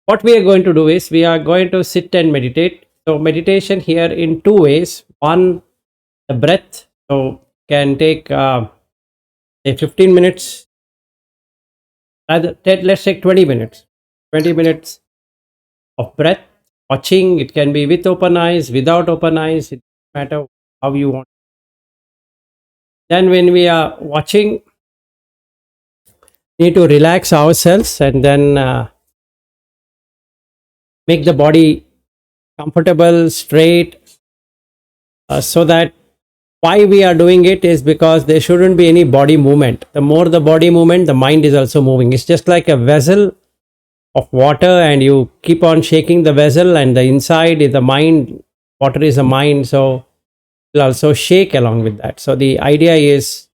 What we are going to do is we are going to sit and meditate. So meditation here in two ways. One, the breath. So can take say 15 minutes. Let's take 20 minutes. 20 minutes of breath. Watching. It can be with open eyes, without open eyes. It doesn't matter how you want. Then when we are watching, we need to relax ourselves and then make the body comfortable, straight, so that why we are doing it is because there shouldn't be any body movement. The more the body movement, the mind is also moving. It's just like a vessel of water, and you keep on shaking the vessel, and the inside is the mind. Water is the mind, so it'll also shake along with that. So the idea is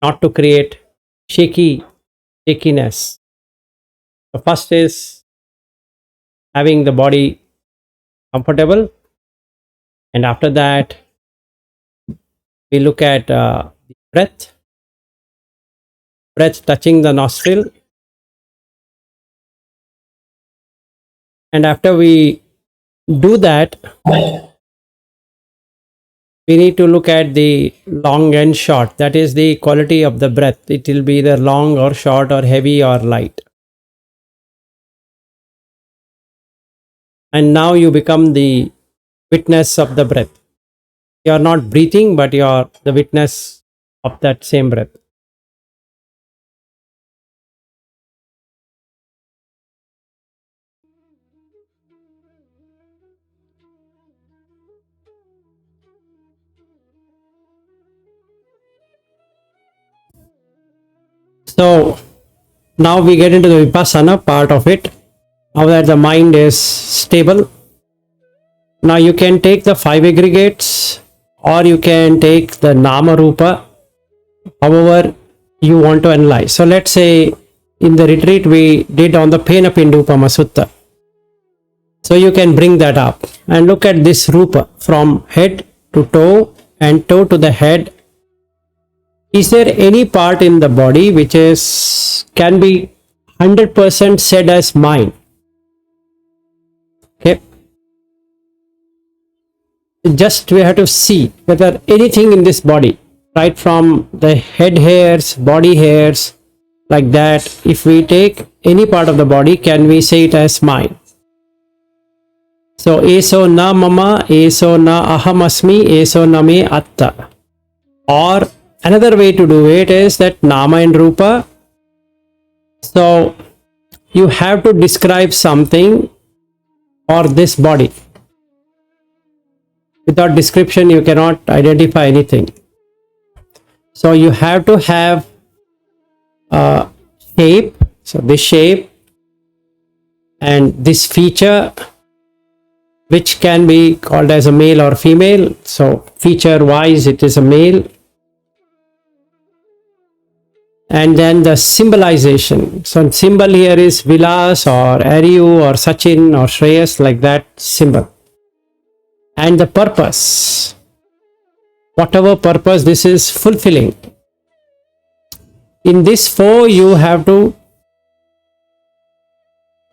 not to create shakiness. The first is having the body comfortable, and after that we look at the breath touching the nostril, and after we do that, we need to look at the long and short. That is the quality of the breath. It will be either long or short or heavy or light. And now you become the witness of the breath. You are not breathing, but you are the witness of that same breath. So now we get into the vipassana part of it. Now that the mind is stable, now you can take the five aggregates, or you can take the nama rupa, however you want to analyze. So let's say in the retreat we did on the Pena Pindupama Sutta. So you can bring that up and look at this rupa from head to toe and toe to the head. Is there any part in the body which is can be 100% said as mine? Okay. Just we have to see whether anything in this body, right from the head hairs, body hairs, like that, if we take any part of the body, can we say it as mine? So, eso na mama, eso na ahamasmi, eso na me atta. Or another way to do it is that nama and rupa. So, you have to describe something or this body. Without description, you cannot identify anything. So you have to have a shape. So this shape and this feature, which can be called as a male or female. So feature wise, it is a male. And then the symbolization. So symbol here is Vilas or Aryu or Sachin or Shreyas, like that symbol. And the purpose, whatever purpose this is fulfilling. In this four, you have to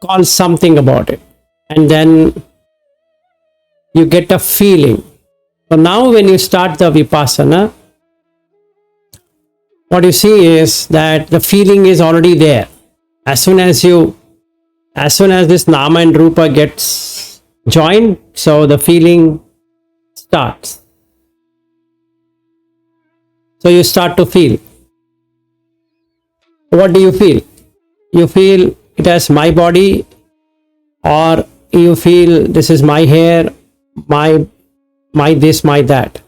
call something about it, and then you get a feeling. So now when you start the vipassana, what you see is that the feeling is already there. As soon as this nama and rupa gets joined, so the feeling starts. So you start to feel. What do you feel? You feel it as my body, or you feel this is my hair, my this, my that.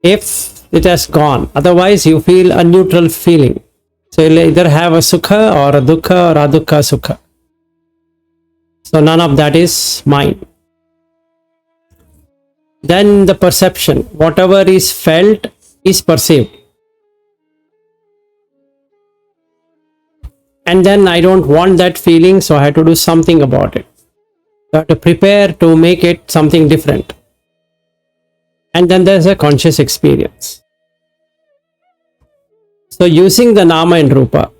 If it has gone, otherwise you feel a neutral feeling. So you'll either have a sukha or a dukkha or adukha sukha. So none of that is mine. Then the perception, whatever is felt is perceived. And then I don't want that feeling, so I have to do something about it. So I have to prepare to make it something different. And then there's a conscious experience. So using the nama and rupa,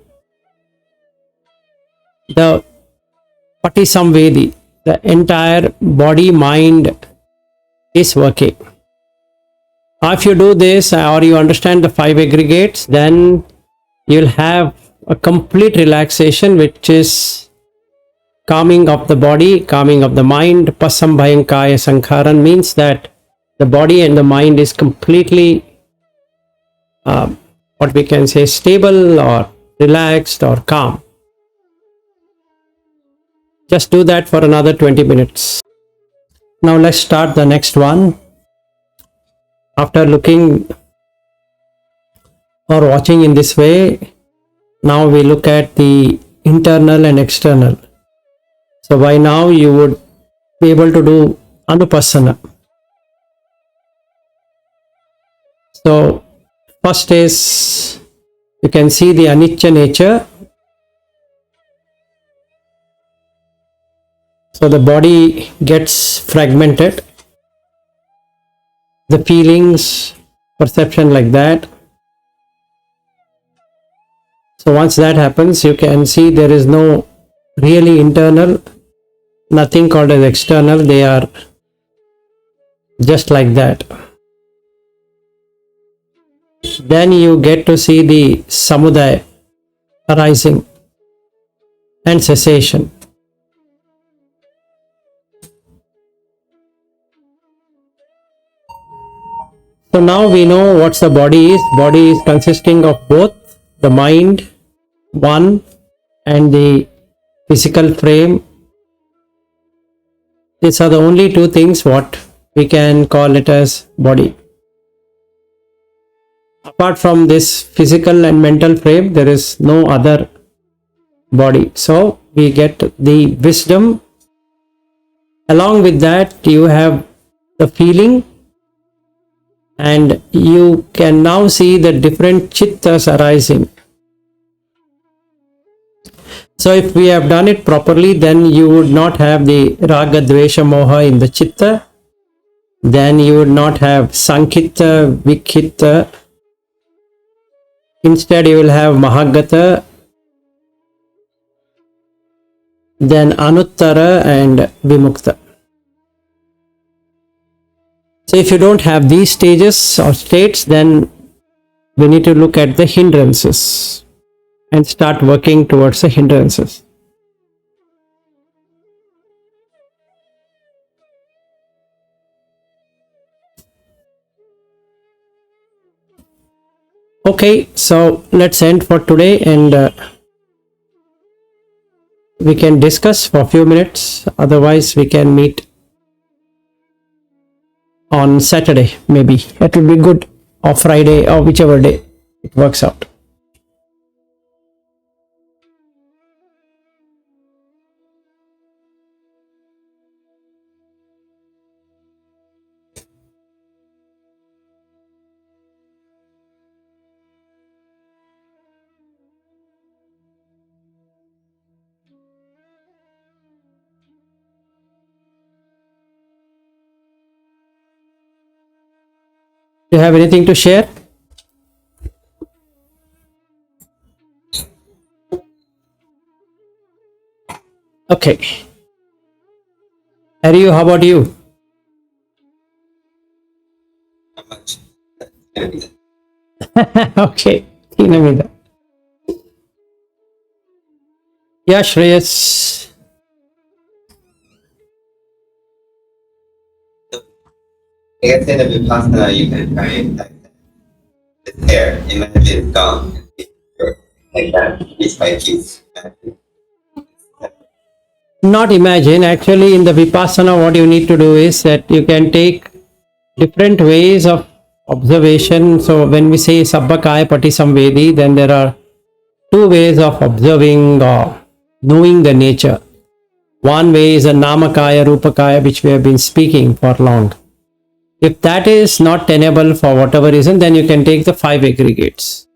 the Patisamvedi. The entire body, mind is working. If you do this or you understand the 5 aggregates, then you'll have a complete relaxation, which is calming of the body, calming of the mind. Pasambhayankaya Sankharan means that the body and the mind is completely, what we can say, stable or relaxed or calm. Just do that for another 20 minutes. Now let's start the next one. After looking or watching in this way, now we look at the internal and external. So by now you would be able to do Anupassana. So first is, you can see the anicca nature. So the body gets fragmented. The feelings, perception like that. So once that happens, you can see there is no really internal, nothing called as external. They are just like that. Then you get to see the samudaya arising and cessation. So now we know what the body is. Body is consisting of both the mind, one, and the physical frame. These are the only two things what we can call it as body. Apart from this physical and mental frame, there is no other body. So we get the wisdom. Along with that, you have the feeling, and you can now see the different chittas arising. So if we have done it properly, then you would not have the raga, dvesha, moha in the chitta. Then you would not have sankhita, vikhitta. Instead you will have mahagata, then anuttara and vimukta. So if you don't have these stages or states, then we need to look at the hindrances and start working towards the hindrances. Okay, so let's end for today, and we can discuss for a few minutes. Otherwise, we can meet on Saturday, maybe. It will be good, or Friday, or whichever day it works out. Do you have anything to share? Okay. Harry, how about you? Not much. Okay. Yeah, Shreyas. I guess in the Vipassana, you can try it like that. It's there. Imagine it's gone. Like that, piece by piece. Not imagine. Actually, in the Vipassana, what you need to do is that you can take different ways of observation. So when we say Sabbakaya Patisamvedi, then there are two ways of observing or knowing the nature. One way is a Namakaya, Rupakaya, which we have been speaking for long. If that is not tenable for whatever reason, then you can take the 5 aggregates,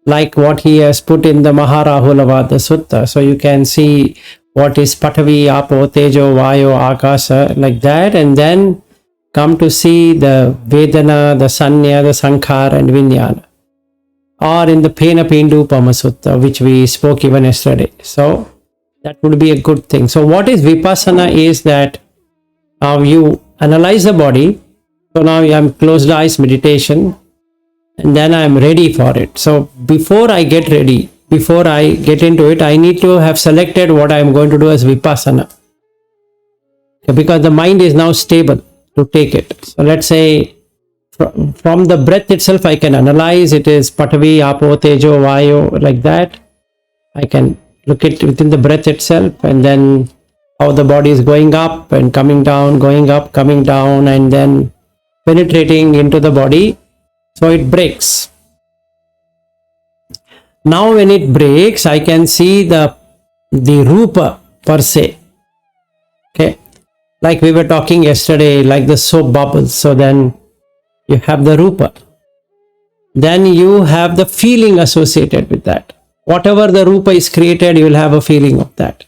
like what he has put in the Maharahulavada Sutta. So you can see what is Patavi, Apo, Tejo, Vayo, Akasa, like that, and then come to see the Vedana, the Sanya, the Sankhara and Vijnana. Or in the Pena Pindupama Sutta, which we spoke even yesterday. So That would be a good thing. So what is Vipassana is that you analyze the body. So now I'm closed eyes meditation, and then I'm ready for it. So before I get ready, before I get into it, I need to have selected what I'm going to do as Vipassana. Because the mind is now stable to take it. So let's say from the breath itself, I can analyze it is Patavi, Apo, Tejo, Vayu, like that. I can look at within the breath itself, and then how the body is going up and coming down, going up, coming down, and then penetrating into the body. So it breaks. Now when it breaks, I can see the rupa per se. Okay. Like we were talking yesterday, like the soap bubbles. So then you have the rupa. Then you have the feeling associated with that. Whatever the rupa is created, you will have a feeling of that.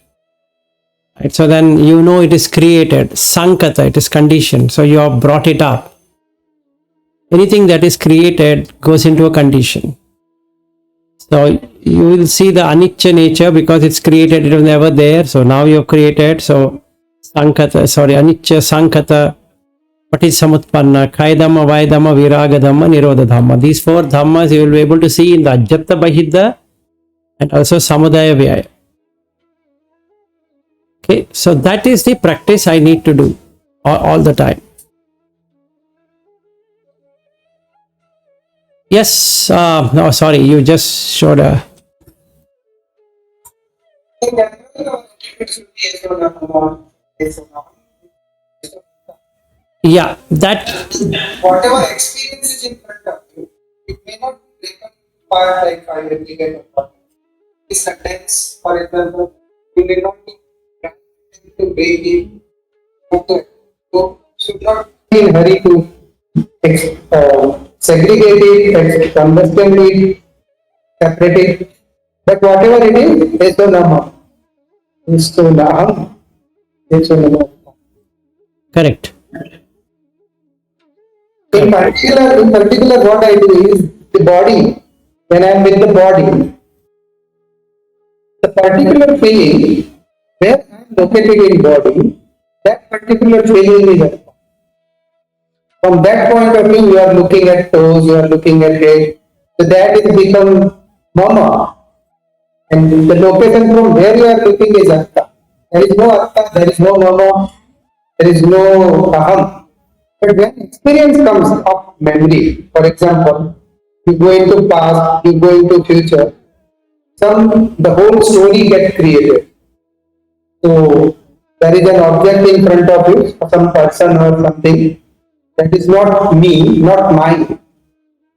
Right? So then you know it is created. Sankata, it is conditioned. So you have brought it up. Anything that is created goes into a condition. So you will see the anicca nature because it's created, it was never there. So now you have created. So Sankata, anicca, Sankata, Patichamutpanna, Kaidhamma, Vaidhamma, Viragadhamma, Nirodhadhamma. These four dhammas you will be able to see in the Ajjata Bahidha and also Samudaya Vyaya. Okay, so that is the practice I need to do all the time. Yes, no, sorry, you just showed a. Yeah, that. Whatever experience is in front of you, it may not become part like I will get a part. This sentence, for example, you may not be trying to break it. Okay. So should not be in hurry to segregate it, understand it, separate it. But whatever it is, Esonama. Esonaham. Esonama. Correct. In particular, what I do is the body. When I am with the body, the particular feeling where I am located in body, that particular feeling is Atma. From that point of view, you are looking at toes, you are looking at head. So that is become Mama. And the location from where you are looking is Atta. There is no Atta, there is no Mama, there is no Aham. But when experience comes of memory, for example, you go into past, you go into future, the whole story gets created. So there is an object in front of you, some person or something that is not me, not mine,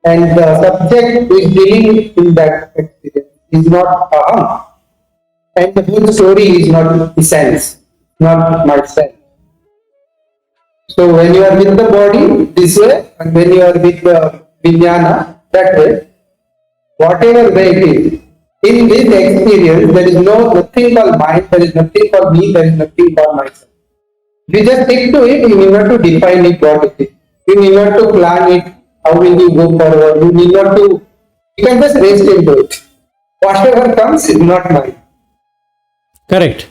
and the subject who is dealing in that experience is not aham, and the whole story is not essence, not myself. So when you are with the body this way, and when you are with the vijnana that way, whatever way it is, in this experience there is nothing called mind, there is nothing called me, there is nothing called myself. If you just stick to it, you need not to define it what it is. You need not to plan it, how will you go forward, you need not to, you can just rest into it. Whatever comes is not mine. Correct.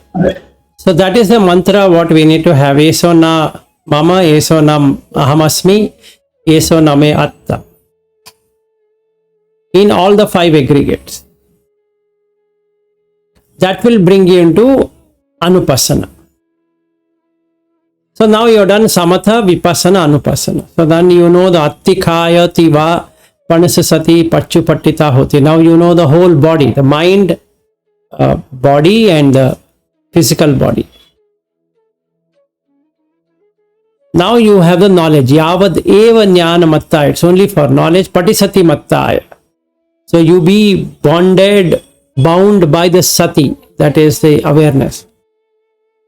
So that is the mantra what we need to have. Eso na mama, eso na ahamasmi, eso na me atta. In all the five aggregates. That will bring you into anupassana. So now you have done samatha, vipassana, anupassana. So then you know the attikaya, tiva, panasasati, pachupattita hoti. Now you know the whole body, the mind, body and the physical body. Now you have the knowledge. Yavad eva jnana matta. It's only for knowledge. Patisati matta. So you be bound by the sati. That is the awareness.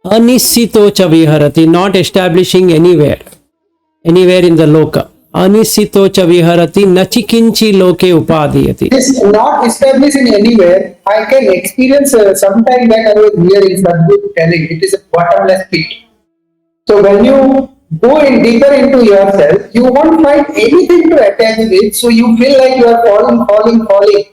Anisito cha viharati. Not establishing anywhere in the loka. Anisito cha viharati nachikinchi loke upadiyati. It is not established in anywhere. I can experience sometime back I was hearing Sadhguru telling it is a bottomless pit. So when you go in deeper into yourself, you won't find anything to attach with. So you feel like you are falling,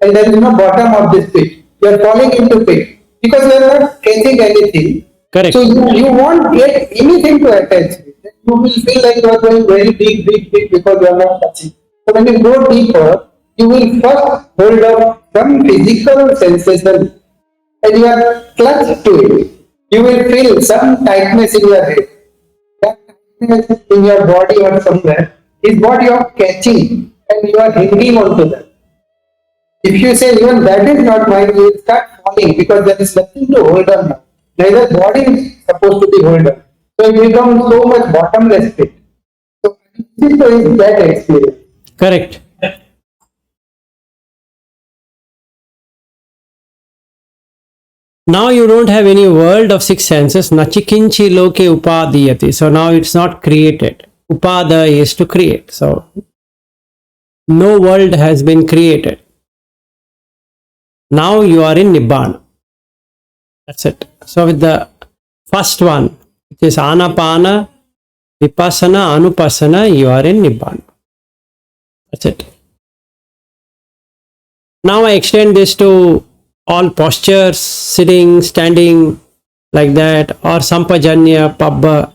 and there is no bottom of this pit. You are falling into pit. because you are not catching anything. Correct. So you won't get anything to attach with. You will feel like you are going very deep, deep, deep because you are not touching. So when you go deeper, you will first hold up some physical sensation and you are clutched to it. You will feel some tightness in your head. That tightness in your body or somewhere is what you are catching and you are hanging on to that. If you say even that is not mine, you will start falling because there is nothing to hold on now. Neither body is supposed to be held on. So it becomes so much bottomless pit. So this is that experience. Correct. Now you don't have any world of six senses. Nachikinchi loke upadiyati. So now it's not created. Upada is to create. So no world has been created. Now you are in Nibbana. That's it. So with the first one, which is Anapana, Vipassana, Anupassana, you are in Nibbana. That's it. Now I extend this to all postures, sitting, standing, like that, or Sampajanya, Pabba.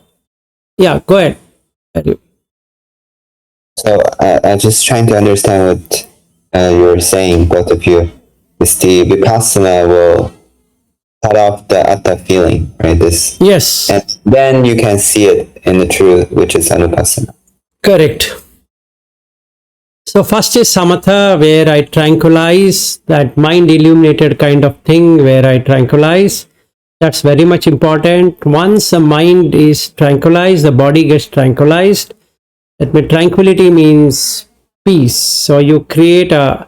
Yeah, go ahead. So I'm just trying to understand what you're saying, both of you. Is the Vipassana will cut off the atta feeling, right? This, Yes, and then you can see it in the truth, which is Anupassana. correct. So first is Samatha, where I tranquilize, that mind illuminated kind of thing, where I tranquilize. That's very much important. Once the mind is tranquilized, the body gets tranquilized. That means tranquility means peace. So you create a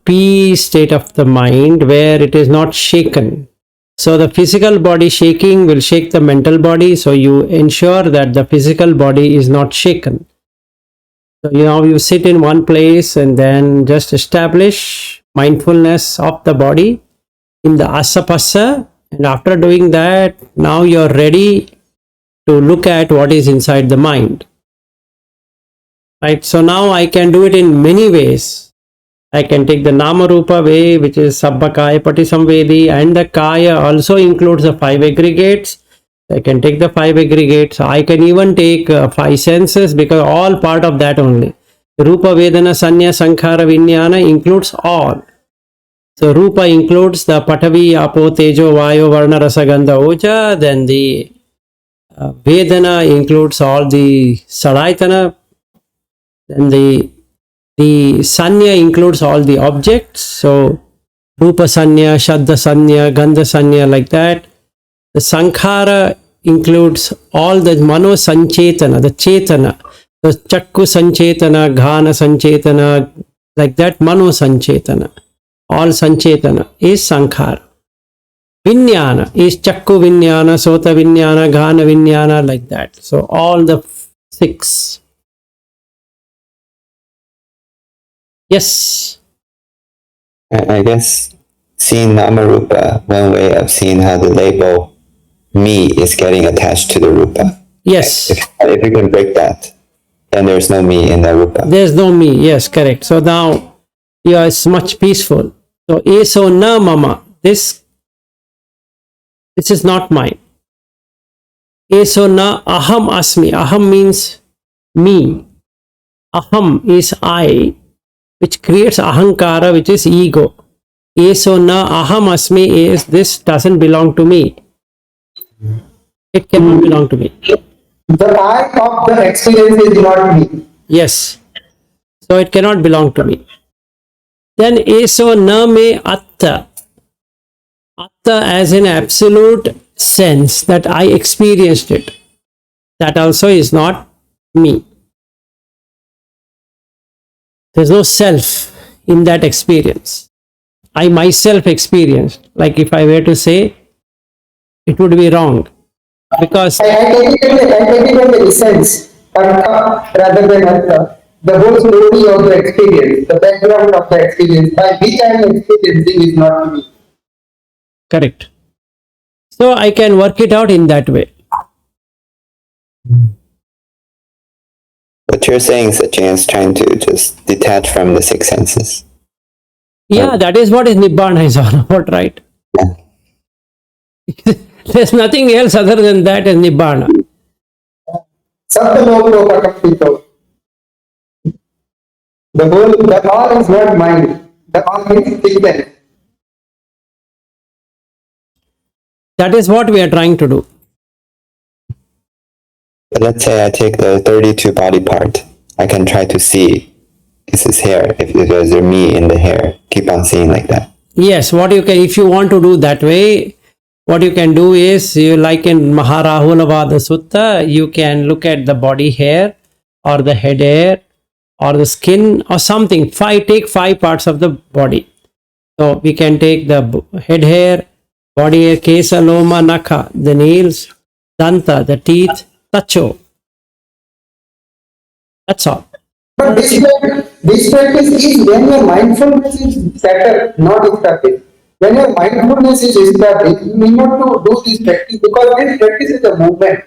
peace state of the mind where it is not shaken. So the physical body shaking will shake the mental body. So you ensure that the physical body is not shaken. So you sit in one place and then just establish mindfulness of the body in the asapasa. And after doing that, now you're ready to look at what is inside the mind. Right? So now I can do it in many ways. I can take the Nama Rupa way, which is Sabbha Kaya Pati Samvedi, and the Kaya also includes the five aggregates. I can take the five aggregates. I can even take five senses because all part of that only. Rupa, Vedana, Sanya, Sankhara, Vijnana includes all. So Rupa includes the Patavi, Apo, Tejo, Vayu, Varna, Rasa, Gandha, Oja. Then the Vedana includes all the Sadaitana. Then the Sanya includes all the objects. So Rupa Sanya, Shaddha Sanya, Gandha Sanya, like that. The Sankhara includes all the Mano Sanchetana, the Chetana. The Chakku Sanchetana, Ghana Sanchetana, like that, Mano Sanchetana. All Sanchetana is Sankhara. Vijnana is Chakku Vijnana, Sota Vijnana, Ghana Vijnana, like that. So all the six. Yes. I guess seeing Namarupa, one way of seeing how the label me is getting attached to the Rupa. Yes. If you can break that, then there's no me in the Rupa. There's no me. Yes, correct. So now it's much peaceful. So eso na mama. This is not mine. Eso na aham asmi. Aham means me. Aham is I, which creates ahankara, which is ego. Eso na aham asmi is this doesn't belong to me. It cannot belong to me. The I of the experience is not me. Yes. So it cannot belong to me. Then eso na me atta. Atta as in absolute sense that I experienced it. That also is not me. There's no self in that experience. I myself experienced. Like if I were to say, it would be wrong. Because I take it in the essence, artha rather than artha. The whole story of the experience, the background of the experience, by which I am experiencing is not me. correct. So I can work it out in that way. What you're saying is that Jane's trying to just detach from the six senses. Yeah, that is what is Nibbana is all about, right? Yeah. There's nothing else other than that as Nibbana. Sattaloka. The all is not mind. The all is thinking. That is what we are trying to do. But let's say I take the 32 body part. I can try to see, is this hair? If there's a me in the hair, keep on seeing like that. Yes, what you can, if you want to do that way, what you can do is, you like in Maharahulavada Sutta, you can look at the body hair or the head hair or the skin or something. Take 5 parts of the body. So we can take the head hair, body hair, kesa, loma, nakha, the nails, danta, the teeth, tacho. That's all. But this practice is when your mindfulness is settled, not established. When your mindfulness is established, you need not to do this practice because this practice is a movement.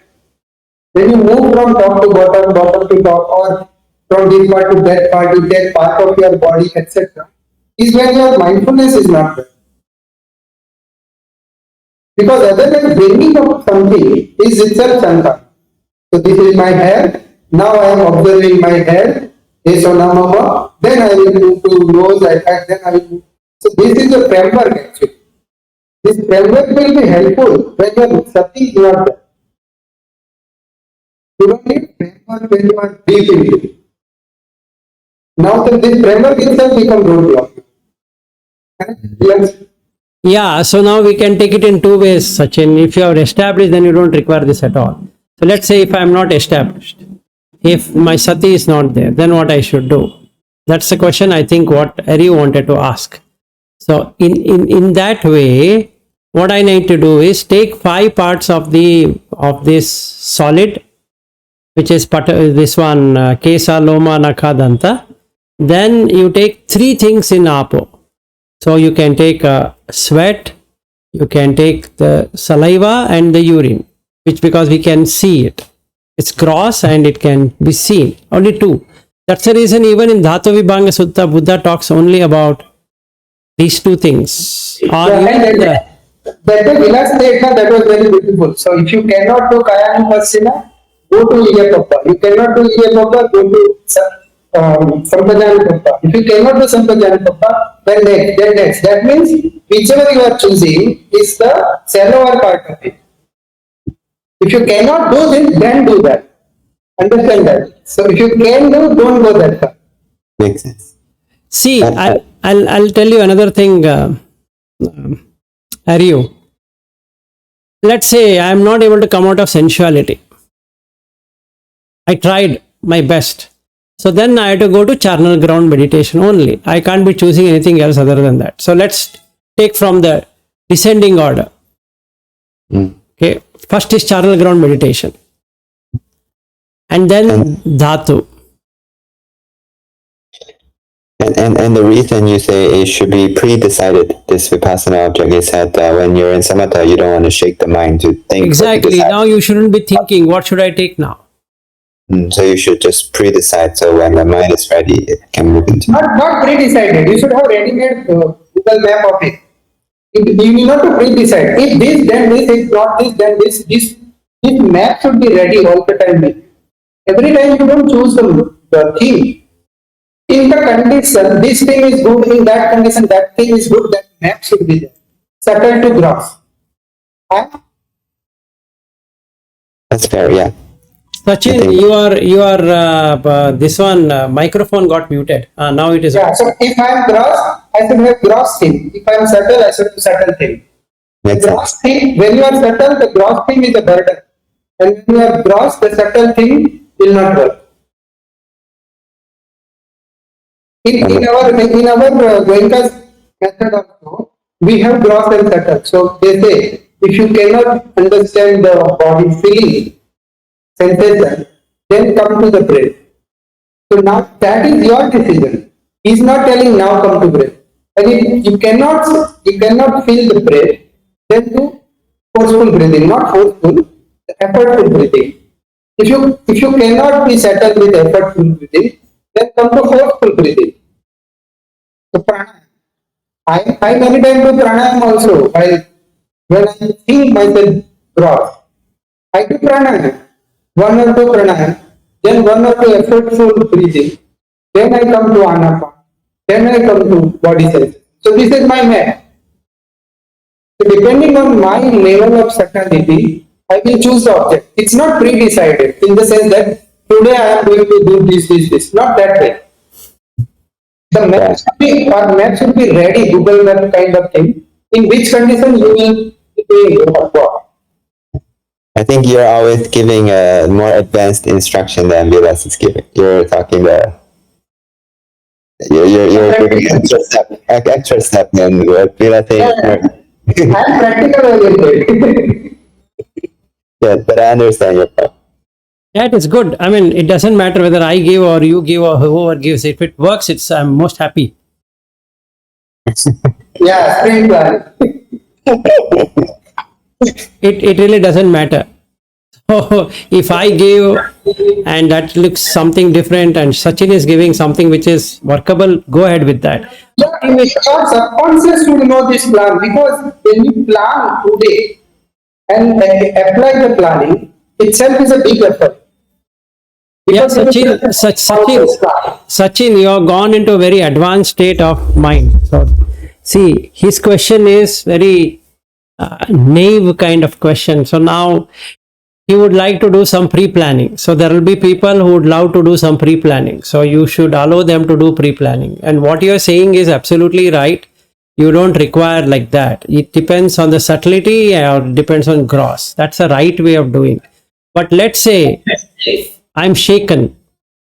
When you move from top to bottom, bottom to top, or from this part to that part, you take part of your body, etc., is when your mindfulness is not there. Because other than bringing up something is itself sankara. So this is my hair. Now I am observing my hair. Mama. Then I will move to nose. Then I will move. So this is the framework actually. This framework will be helpful when your sati is not there. You don't need framework when you are deep into it. Now this framework itself becomes roadblock. Yes. Yeah, so now we can take it in 2 ways, Sachin. If you are established, then you don't require this at all. So let's say if I am not established, if my sati is not there, then what I should do? That's the question I think what Ari wanted to ask. So in that way, what I need to do is take 5 parts of this solid, which is this one, kesa, loma, nakha, danta. Then you take 3 things in apo. So you can take sweat, you can take the saliva and the urine, which because we can see it. It's gross and it can be seen. Only 2. That's the reason even in Dhatu Vibhanga Sutta, Buddha talks only about these 2 things. That Vilas statement that was very beautiful. So if you cannot do Kayanupassina, go to Iyapappa. You cannot do Iyapappa, go to Sampajanapappa. If you cannot do Sampajanapappa, then next. That means whichever you are choosing is the shallower part of it. If you cannot do this, then do that. Understand that. So if you can do, don't go that far. Makes sense. See, I'll tell you another thing, Aryu. Let's say I am not able to come out of sensuality. I tried my best. So then I have to go to charnel ground meditation only. I can't be choosing anything else other than that. So let's take from the descending order. Okay. First is charnel ground meditation. And then dhatu. And the reason you say it should be pre-decided, this vipassana object, is that when you're in samatha, you don't want to shake the mind to think. Exactly. Now you shouldn't be thinking, what should I take now? So you should just pre-decide. So when the mind is ready, it can move into. Not pre-decided. You should have ready-made Google map of it. You need not to pre-decide. If this, then this. If not this, then this. This map should be ready all the time. Every time you don't choose the thing. In the condition, this thing is good. In that condition, that thing is good. That map should be there. Subtle to gross. That's fair. Yeah. Sachin, your this one microphone got muted. Now it is. Yeah. So if I am gross, I should have gross thing. If I am subtle, I should have subtle thing. Gross thing. When you are subtle, the gross thing is a burden, and when you are gross, the subtle thing will not work. In our Goenka's method also, we have gross and subtle. So they say if you cannot understand the body feeling, sensation, then come to the breath. So now that is your decision. He is not telling now come to breath. And if you cannot feel the breath, then do forceful breathing, not forceful, effortful breathing. If you cannot be settled with effortful breathing, then come to forceful breathing. So pranayama. I many times do pranayama also while when I feel myself gross, I do pranayama, 1 or 2 pranayama, then 1 or 2 effortful breathing, then I come to anapa, then I come to body sense. So this is my map. So depending on my level of certainty, I will choose the object. It's not pre-decided in the sense that today I am going to do this. Not that way. The map should be ready, Google Map kind of thing. In which condition you will be doing what? I think you're always giving a more advanced instruction than Vilas is giving. You're talking you're giving extra step than what Vilas is. I'm practical oriented. Yeah, but I understand your point. That is good. I mean, it doesn't matter whether I give or you give or whoever gives. If it works, I'm most happy. Yeah, sprint plan. It really doesn't matter. So if I give and that looks something different and Sachin is giving something which is workable, go ahead with that. Yeah, your subconscious should know this plan because when you plan today and apply the planning itself is a big effort. Yeah, Because it is Sachin, you have gone into a very advanced state of mind. So, see, his question is very naive kind of question. So now he would like to do some pre-planning. So there will be people who would love to do some pre-planning. So you should allow them to do pre-planning. And what you are saying is absolutely right. You don't require like that. It depends on the subtlety or depends on gross. That's the right way of doing. But let's say I'm shaken.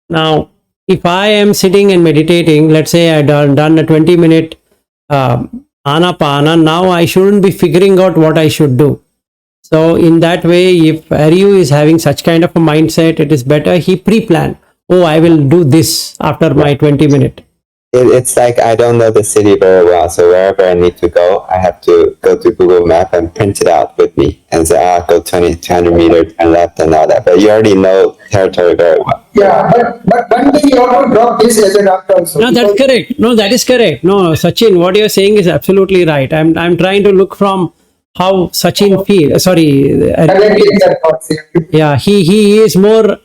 Now, if I am sitting and meditating, let's say I've done a 20-minute anapana, now I shouldn't be figuring out what I should do. So in that way, if Aryu is having such kind of a mindset, it is better he pre-plan. Oh, I will do this after my 20-minute. It's like I don't know the city very well, so wherever I need to go, I have to go to Google Map and print it out with me and say, go 200 meters and left and all that. But you already know territory very well. Yeah, but one day you have to drop this as a doctor also. No, that's correct. No, that is correct. No, Sachin, what you're saying is absolutely right. I'm trying to look from how Sachin feels. Sorry. Yeah, he is more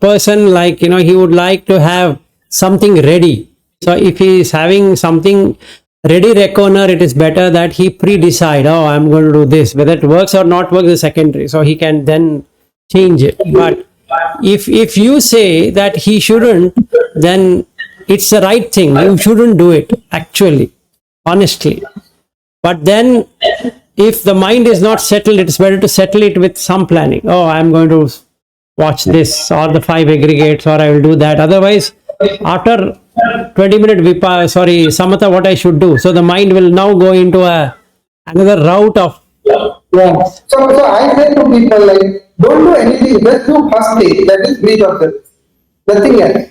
person like, he would like to have something ready. So if he is having something ready reckoner, it is better that he pre-decide, oh, I'm going to do this. Whether it works or not works is secondary. So he can then change it. But if you say that he shouldn't, then it's the right thing. You shouldn't do it, actually, honestly. But then if the mind is not settled, it's better to settle it with some planning. Oh, I'm going to watch this or the 5 aggregates, or I will do that. Otherwise, after 20-minute samatha, what I should do? So the mind will now go into another route of. Yeah. So I say to people like, don't do anything, just do first thing, that is breathe of the nothing else.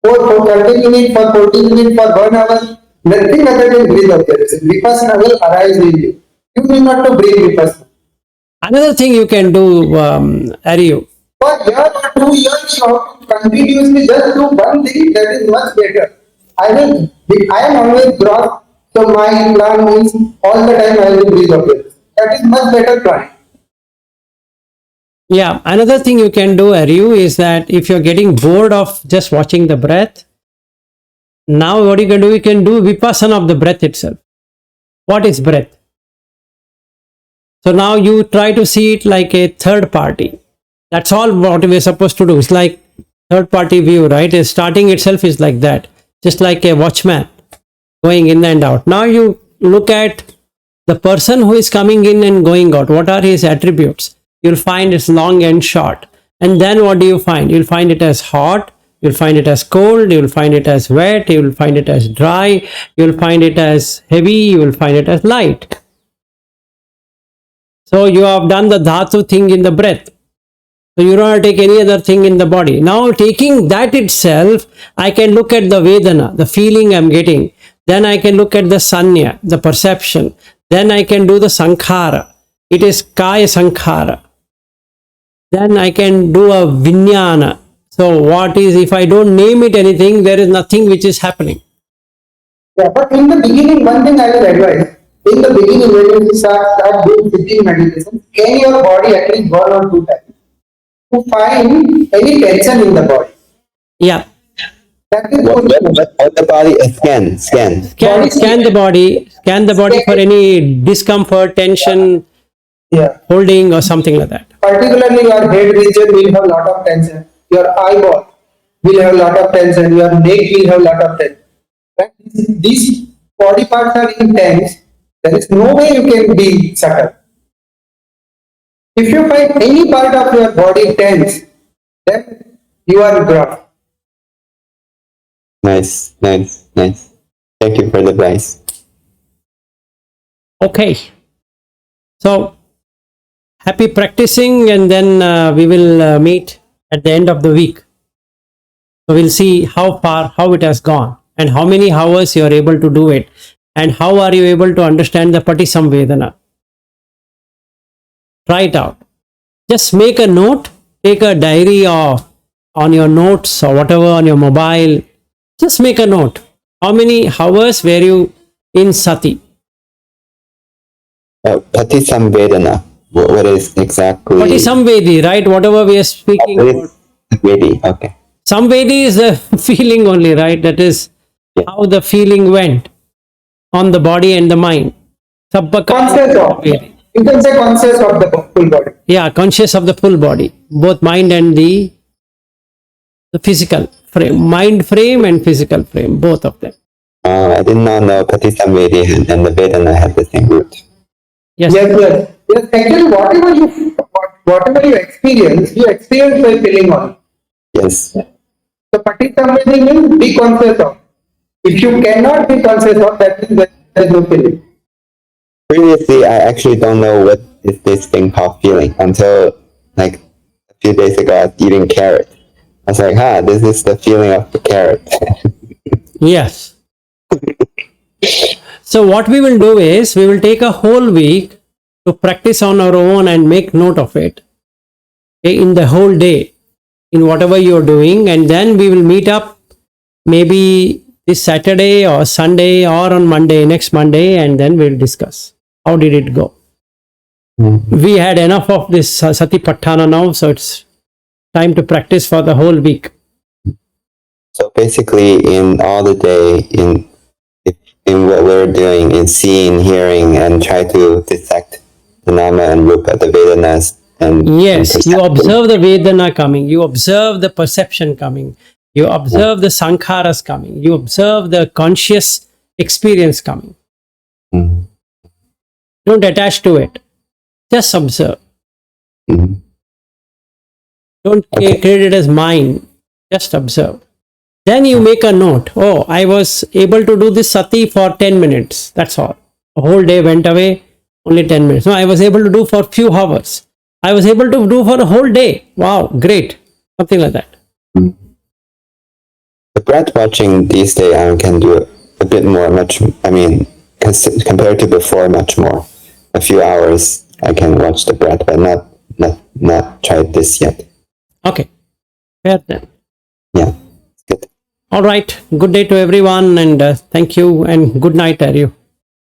For 30 minutes, for 40 minutes, for 1 hour, nothing other than breathe of the Vipassana will arise in you. You need not to breathe Vipassana. Another thing you can do, Aryu. For year or 2 years, you have to continuously just do one thing, that is much better. I am always gross, so my plan is all the time I will breathe of it. That is much better plan. Yeah, another thing you can do, Aryu, is that if you're getting bored of just watching the breath, now what you can do Vipassana of the breath itself. What is breath? So now you try to see it like a third party. That's all what we're supposed to do. It's like third party view, right? Starting itself is like that, just like a watchman going in and out. Now you look at the person who is coming in and going out. What are his attributes? You'll find it's long and short. And then what do you find? You'll find it as hot, you'll find it as cold, you'll find it as wet, you'll find it as dry, you'll find it as heavy, you will find it as light. So you have done the dhatu thing in the breath. So you don't have to take any other thing in the body. Now taking that itself, I can look at the Vedana, the feeling I'm getting. Then I can look at the Sanya, the perception. Then I can do the Sankhara. It is Kaya Sankhara. Then I can do a Vijnana. So what is, if I don't name it anything, there is nothing which is happening. Yeah, but in the beginning, one thing I will advise, in the beginning when you start doing sitting meditation, can your body at least 1 or 2 times to find any tension in the body. Yeah. That is What the body? Scan. Scan the body for any discomfort, tension, Yeah. holding or something like that. Particularly your head region will have lot of tension. Your eyeball will have lot of tension. Your neck will have lot of tension. Right? These body parts are intense. There is no way you can be subtle. If you find any part of your body tense, then you are gruff. Nice. Thank you for the advice. Okay. So happy practicing, and then we will meet at the end of the week. So we'll see how it has gone, and how many hours you are able to do it, and how are you able to understand the Patisamvedana. Try it out. Just make a note, take a diary or on your notes or whatever on your mobile. Just make a note. How many hours were you in Sati? Patisamvedana. What is exactly? Patisamvedi, right? Whatever we are speaking What about. is Vedi? Okay. Samvedi is the feeling only, right? That is how the feeling went on the body and the mind. Conscious of. You can say conscious of the full body. Yeah, conscious of the full body, both mind and the physical frame, mind frame and physical frame, both of them. I did not know Patisamvedi and the Vedana have the same root. Yes. Yes. Actually, whatever you experience by feeling on. Yes. So, Patisamvedi means be conscious of. If you cannot be conscious of, that means there is no feeling. Previously, I actually don't know what is this thing called feeling until like a few days ago. I was eating carrot. I was like, this is the feeling of the carrot. Yes. So what we will do is we will take a whole week to practice on our own and make note of it, okay, in the whole day, in whatever you are doing, and then we will meet up maybe this Saturday or Sunday or on Monday, next Monday, and then we'll discuss how did it go. We had enough of this Satipatthana now, so it's time to practice for the whole week. So basically, in all the day, in what we're doing, in seeing, hearing, and try to dissect the Nama and Rupa, the Vedanas, and yes, and you observe the Vedana coming, you observe the perception coming, you observe the Sankharas coming, you observe the conscious experience coming. Mm-hmm. Don't attach to it, just observe. Mm-hmm. Don't create it as mine, just observe. Then you make a note. Oh, I was able to do this sati for 10 minutes. That's all. The whole day went away, only 10 minutes. No, I was able to do for few hours. I was able to do for a whole day. Wow, great. Something like that. The breath watching these days, I can do a bit more, compared to before, much more. A few hours I can watch the breath, but not tried this yet. Okay. Fair then. Yeah, good. All right. Good day to everyone, and thank you, and good night, Aryu.